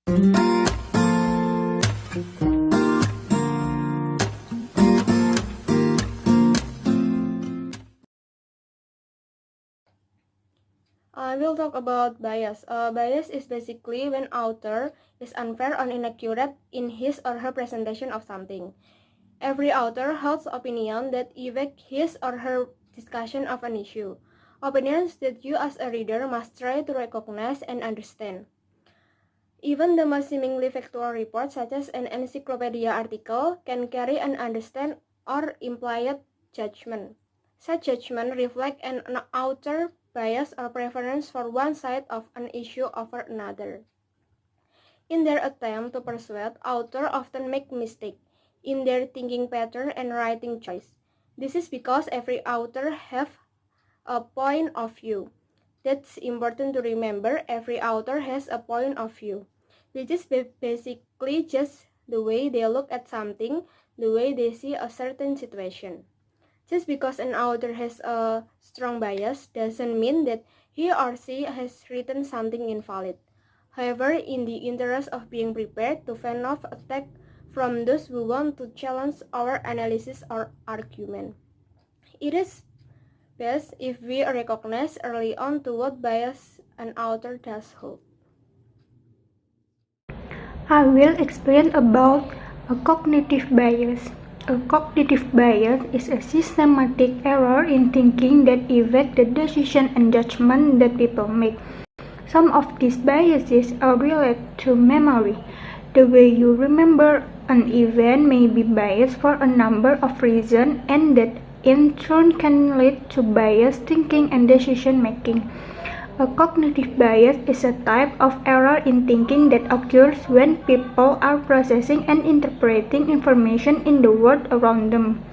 I will talk about bias. Bias is basically when author is unfair or inaccurate in his or her presentation of something. Every author holds opinions that affect his or her discussion of an issue. Opinions that you as a reader must try to recognize and understand. Even the most seemingly factual report, such as an encyclopedia article, can carry an understand or implied judgment. Such judgment reflect an author bias or preference for one side of an issue over another. In their attempt to persuade, authors often make mistakes in their thinking pattern and writing choice. This is because every author have a point of view. That's important to remember. Every author has a point of view, which is basically just the way they look at something, the way they see a certain situation. Just because an author has a strong bias doesn't mean that he or she has written something invalid. However, in the interest of being prepared to fend off attack from those who want to challenge our analysis or argument, it is best if we recognize early on to what bias an author does hold. I will explain about a cognitive bias. A cognitive bias is a systematic error in thinking that affects the decision and judgment that people make. Some of these biases are related to memory. The way you remember an event may be biased for a number of reasons, and that in turn can lead to biased thinking and decision making. A cognitive bias is a type of error in thinking that occurs when people are processing and interpreting information in the world around them.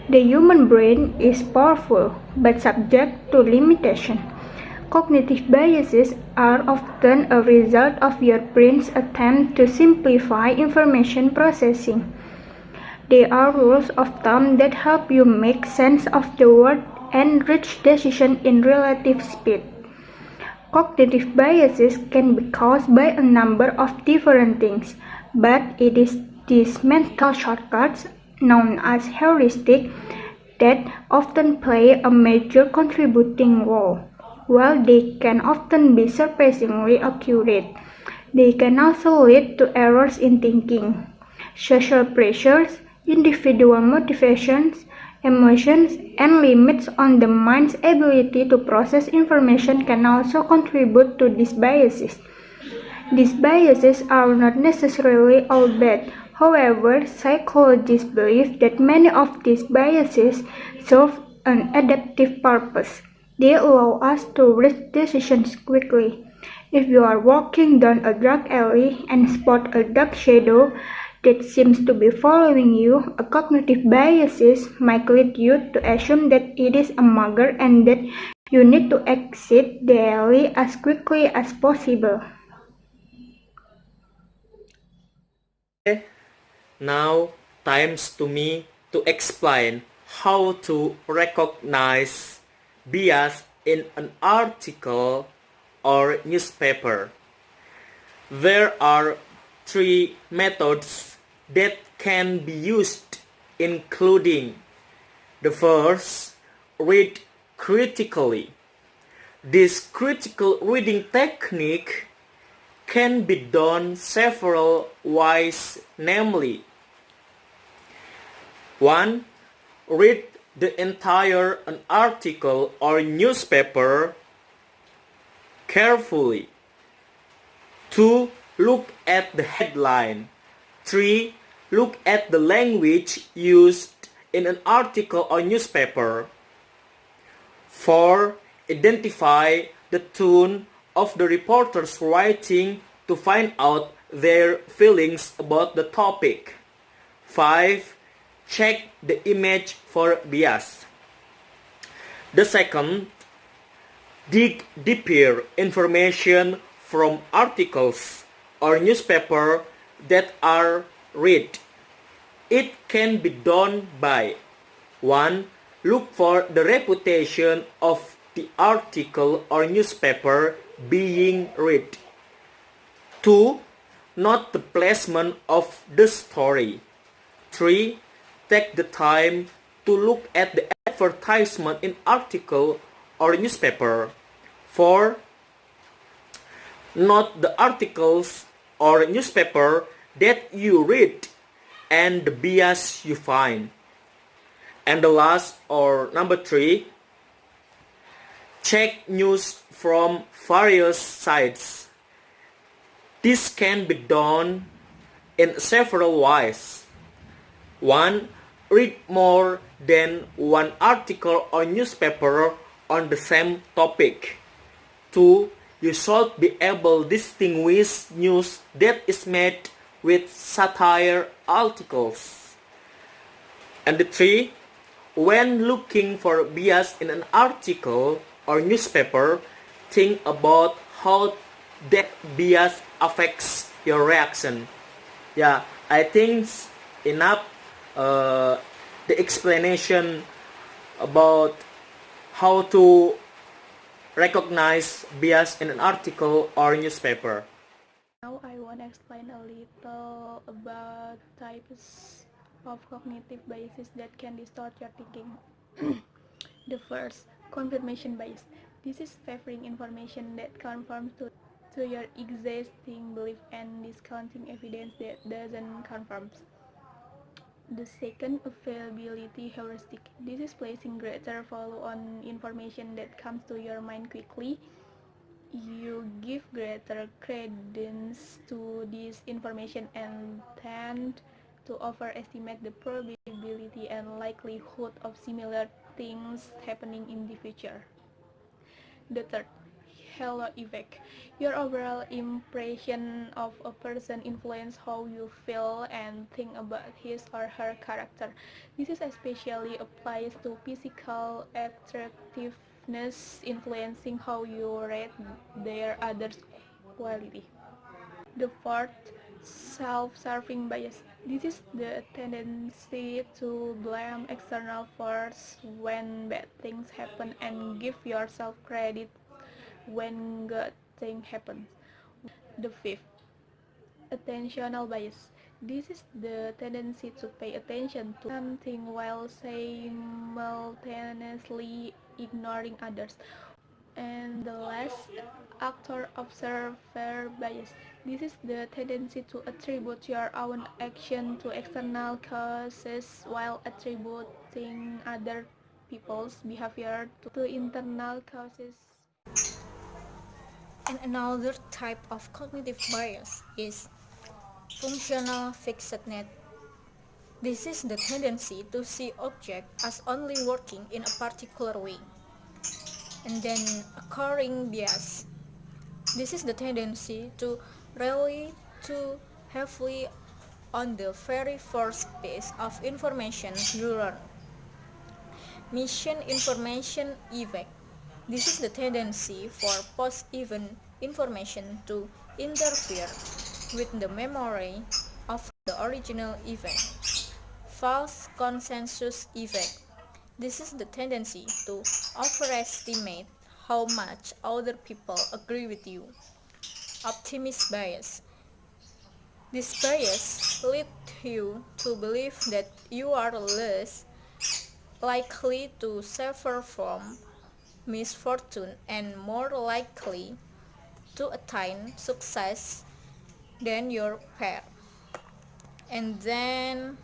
The human brain is powerful, but subject to limitation. Cognitive biases are often a result of your brain's attempt to simplify information processing. They are rules of thumb that help you make sense of the world and reach decisions in relative speed. Cognitive biases can be caused by a number of different things, but it is these mental shortcuts, known as heuristics, that often play a major contributing role. While they can often be surprisingly accurate, they can also lead to errors in thinking. Social pressures, individual motivations, emotions, and limits on the mind's ability to process information can also contribute to these biases. These biases are not necessarily all bad. However, psychologists believe that many of these biases serve an adaptive purpose. They allow us to reach decisions quickly. If you are walking down a dark alley and spot a dark shadow that seems to be following you, a cognitive biases might lead you to assume that it is a mugger and that you need to exit the alley as quickly as possible. Now, times to me to explain how to recognize bias in an article or newspaper. There are three methods that can be used, including the first, read critically. This critical reading technique can be done several ways, namely 1. Read the entire an article or newspaper carefully. 2. Look at the headline. 3. Look at the language used in an article or newspaper. 4. Identify the tone of the reporter's writing to find out their feelings about the topic. 5. Check the image for bias. The second, dig deeper information from articles or newspaper that are read. It can be done by 1. Look for the reputation of the article or newspaper being read. 2. not the placement of the story. 3. Take the time to look at the advertisement in article or newspaper. 4. Note the articles or newspaper that you read and the bias you find. And the last, or number 3, check news from various sites. This can be done in several ways. 1. Read more than one article or newspaper on the same topic. 2. You should be able to distinguish news that is made with satire articles. And 3. When looking for bias in an article or newspaper, think about how that bias affects your reaction. Yeah, I think enough the explanation about how to recognize bias in an article or newspaper. Now I want to explain a little about types of cognitive biases that can distort your thinking. The first, confirmation bias. This is favoring information that conforms to your existing belief and discounting evidence that doesn't confirm. The second, availability heuristic. This is placing greater value on information that comes to your mind quickly. You give greater credence to this information and tend to overestimate the probability and likelihood of similar things happening in the future. The third, halo effect. Your overall impression of a person influences how you feel and think about his or her character. This is especially applies to physical attractiveness, influencing how you rate their others' quality. The fourth, self-serving bias. This is the tendency to blame external force when bad things happen and give yourself credit when good things happen. The fifth, attentional bias. This is the tendency to pay attention to something while simultaneously ignoring others. And the last, actor-observer bias. This is the tendency to attribute your own action to external causes while attributing other people's behavior to internal causes. And another type of cognitive bias is functional fixedness. This is the tendency to see objects as only working in a particular way. And then occurring bias. This is the tendency to rely too heavily on the very first piece of information you learn. Mission information effect. This is the tendency for post-event information to interfere with the memory of the original event. False consensus effect. This is the tendency to overestimate how much other people agree with you. Optimist bias. This bias leads you to believe that you are less likely to suffer from misfortune and more likely to attain success than your peer. And then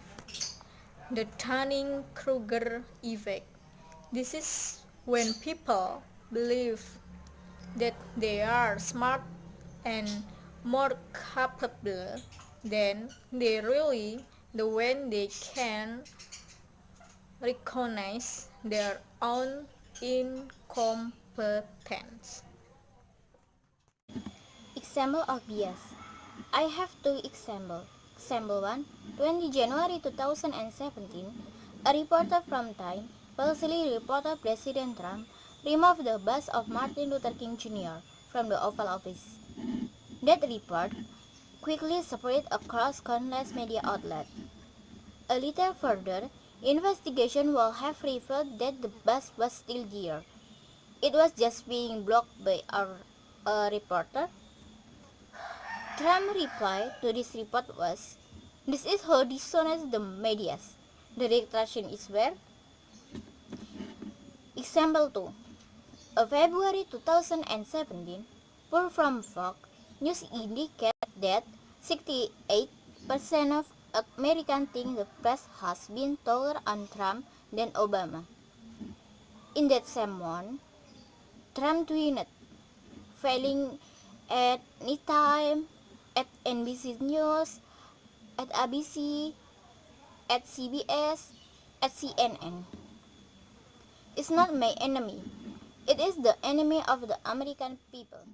the Dunning-Kruger effect. This is when people believe that they are smart and more capable than they really do when they can recognize their own incompetence. Example of bias. I have two examples. Example 1, 20 January 2017, a reporter from Time falsely reported President Trump removed the bust of Martin Luther King Jr. from the Oval Office. That report quickly spread across countless media outlets. A little further, investigation will have revealed that the bust was still there. It was just being blocked by a reporter. Trump's reply to this report was, "This is how dishonest the media. The retraction is where." Example 2. A February 2017 poll from Fox News indicates that 68% of Americans think the press has been tougher on Trump than Obama. In that same month, Trump tweeted, failing at Anytime, at NBC News, at ABC, at CBS, at CNN. "It's not my enemy. It is the enemy of the American people."